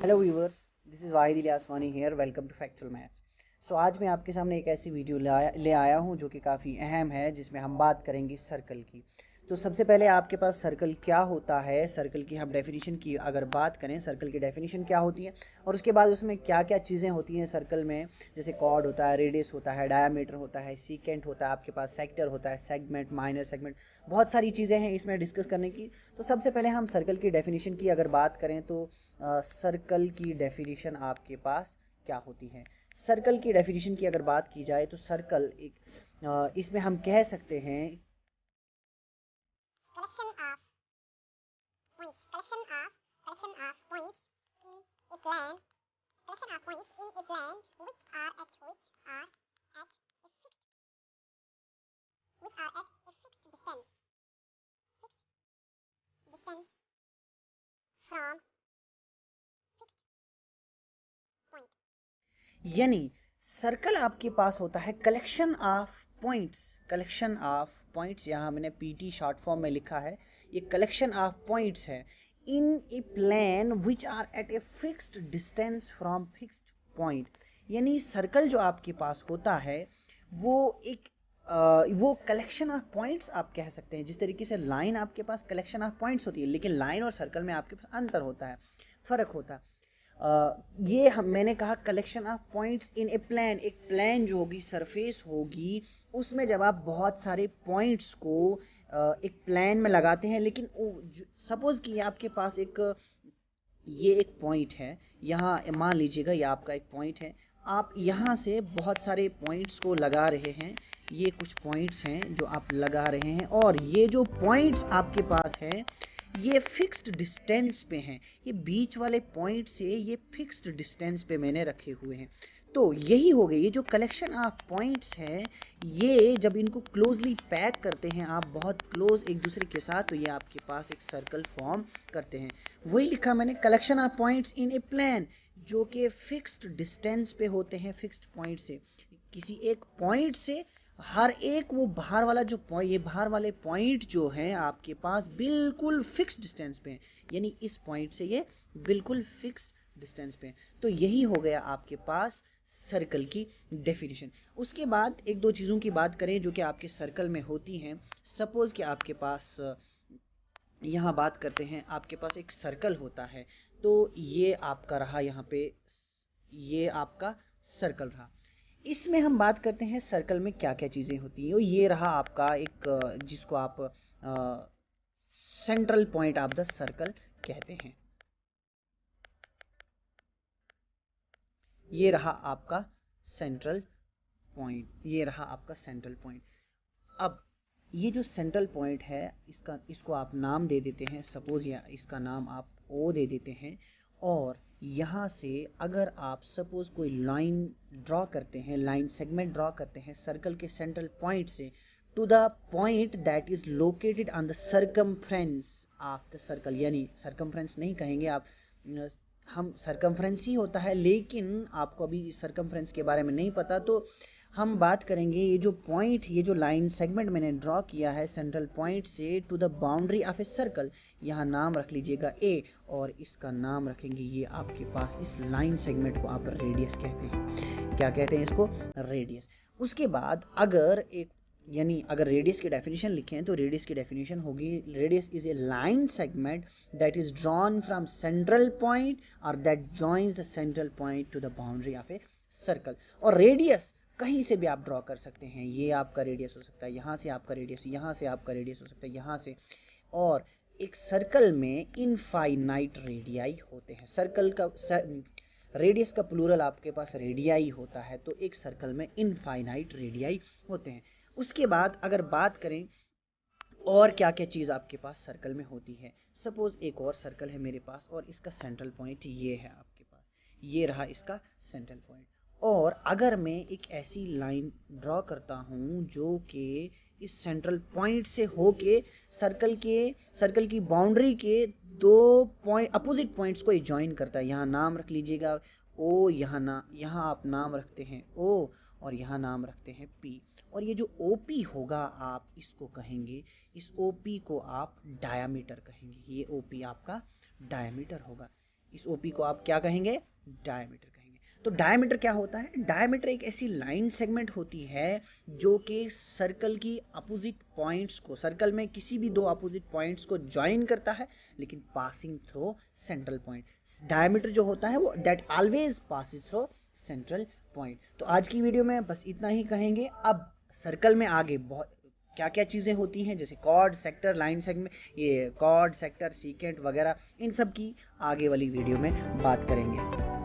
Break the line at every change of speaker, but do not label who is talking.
Hello viewers, this is Wahid Iliyaswani here. Welcome to factual maths. आज मैं आपके सामने एक ऐसी वीडियो ले आया हूँ जो कि काफ़ी अहम है, जिसमें हम बात करेंगे सर्कल की। तो सबसे पहले आपके पास सर्कल क्या होता है, सर्कल की हम डेफिनेशन की अगर बात करें, सर्कल की डेफिनेशन क्या होती है और उसके बाद उसमें क्या क्या चीज़ें होती हैं सर्कल में। जैसे कॉर्ड होता है, रेडियस होता है, डायामीटर होता है, सीकेंट होता है, आपके पास सेक्टर होता है, सेगमेंट, माइनर सेगमेंट, बहुत सारी चीज़ें हैं इसमें डिस्कस करने की। तो सबसे पहले हम सर्कल की डेफिनेशन की अगर बात करें तो सर्कल की डेफिनेशन आपके पास क्या होती है। सर्कल की डेफिनेशन की अगर बात की जाए तो सर्कल एक इसमें हम कह सकते हैं यानी सर्कल आपके पास होता है collection of points. Collection of points यहाँ मैंने पीटी शॉर्ट फॉर्म में लिखा है। ये कलेक्शन ऑफ पॉइंट्स है in a plane which are at a fixed distance from fixed point. यानी सर्कल जो आपके पास होता है वो एक वो कलेक्शन ऑफ पॉइंट्स आप कह सकते हैं। जिस तरीके से लाइन आपके पास कलेक्शन ऑफ पॉइंट्स होती है, लेकिन लाइन और सर्कल में आपके पास अंतर होता है, फर्क होता है। ये हम मैंने कहा collection of points in a plane. एक प्लेन जो होगी, सरफेस होगी, उसमें जब आप बहुत सारे पॉइंट्स को एक प्लेन में लगाते हैं, लेकिन सपोज कि आपके पास ये एक पॉइंट है। यहाँ मान लीजिएगा ये आपका एक पॉइंट है। आप यहाँ से बहुत सारे पॉइंट्स को लगा रहे हैं। ये कुछ पॉइंट्स हैं जो आप लगा रहे हैं, और ये जो पॉइंट्स आपके पास है ये फिक्स्ड डिस्टेंस पे हैं। ये बीच वाले पॉइंट से ये फिक्स्ड डिस्टेंस पे मैंने रखे हुए हैं। तो यही हो गई, ये जो कलेक्शन ऑफ पॉइंट्स है, ये जब इनको क्लोजली पैक करते हैं आप बहुत क्लोज एक दूसरे के साथ, तो ये आपके पास एक सर्कल फॉर्म करते हैं। वही लिखा मैंने, collection of points in a plane, जो कि फिक्स्ड डिस्टेंस पे होते हैं फिक्स्ड पॉइंट से। किसी एक पॉइंट से हर एक वो बाहर वाला जो पॉइंट, ये बाहर वाले पॉइंट जो हैं आपके पास बिल्कुल फिक्स डिस्टेंस पे हैं। यानी इस पॉइंट से ये बिल्कुल फिक्स डिस्टेंस पे हैं। तो यही हो गया आपके पास सर्कल की डेफिनेशन। उसके बाद एक दो चीज़ों की बात करें जो कि आपके सर्कल में होती हैं। सपोज कि आपके पास यहाँ बात करते हैं, आपके पास एक सर्कल होता है। तो ये आपका रहा यहाँ पे, ये आपका सर्कल रहा। इसमें हम बात करते हैं सर्कल में क्या क्या चीज़ें होती हैं। ये रहा आपका एक जिसको आप central point of the circle कहते हैं। ये रहा आपका सेंट्रल पॉइंट, ये रहा आपका सेंट्रल पॉइंट। अब ये जो सेंट्रल पॉइंट है, इसको आप नाम दे देते हैं। सपोज या इसका नाम आप ओ दे देते हैं। और यहाँ से अगर आप सपोज कोई लाइन ड्रॉ करते हैं, लाइन सेगमेंट ड्रॉ करते हैं सर्कल के सेंट्रल पॉइंट से to the point that is located on the circumference of the circle. यानी सरकमफ्रेंस नहीं कहेंगे आप, हम सरकमफ्रेंस ही होता है, लेकिन आपको अभी सरकमफ्रेंस के बारे में नहीं पता। तो हम बात करेंगे ये जो पॉइंट, ये जो लाइन सेगमेंट मैंने ड्रॉ किया है सेंट्रल पॉइंट से to the boundary of a circle, यहाँ नाम रख लीजिएगा ए, और इसका नाम रखेंगे ये आपके पास, इस लाइन सेगमेंट को आप रेडियस कहते हैं। क्या कहते हैं इसको? रेडियस। उसके बाद अगर एक, यानी अगर रेडियस की डेफिनेशन लिखें तो रेडियस की डेफिनेशन होगी, radius is a line segment that is drawn from central point और that joins the central point to the boundary of a circle. और रेडियस कहीं से भी आप ड्रॉ कर सकते हैं। ये आपका रेडियस हो सकता है, यहाँ से आपका रेडियस, यहाँ से आपका रेडियस हो सकता है, यहाँ से। और एक सर्कल में इनफाइनाइट रेडियाई होते हैं। सर्कल का रेडियस का प्लूरल आपके पास रेडियाई होता है, तो एक सर्कल में इनफाइनाइट रेडियाई होते हैं। उसके बाद अगर बात करें और क्या क्या चीज़ आपके पास सर्कल में होती है। सपोज एक और सर्कल है मेरे पास और इसका सेंट्रल पॉइंट ये है आपके पास, ये रहा इसका सेंट्रल पॉइंट। और अगर मैं एक ऐसी लाइन ड्रॉ करता हूँ जो कि इस सेंट्रल पॉइंट से होके सर्कल की बाउंड्री के दो पॉइंट अपोजिट पॉइंट्स को ज्वाइन करता है। यहाँ नाम रख लीजिएगा ओ, यहाँ आप नाम रखते हैं ओ, और यहाँ नाम रखते हैं पी। और ये जो ओपी होगा आप इसको कहेंगे, इस ओपी को आप डायामीटर कहेंगे। ये ओपी आपका डायामीटर होगा। इस ओपी को आप क्या कहेंगे, डायमीटर कहेंगे। तो डायमीटर क्या होता है, डायमीटर एक ऐसी लाइन सेगमेंट होती है जो कि सर्कल की अपोजिट पॉइंट्स को, सर्कल में किसी भी दो अपोजिट पॉइंट्स को ज्वाइन करता है, लेकिन passing through central point. Diameter जो होता है वो that always passes through central point. तो आज की वीडियो में बस इतना ही कहेंगे। अब सर्कल में आगे बहुत क्या क्या चीज़ें होती हैं, जैसे कॉर्ड, सेक्टर, लाइन सेगमेंट, ये कॉर्ड, सेक्टर, सीकेंट वगैरह, इन सब की आगे वाली वीडियो में बात करेंगे।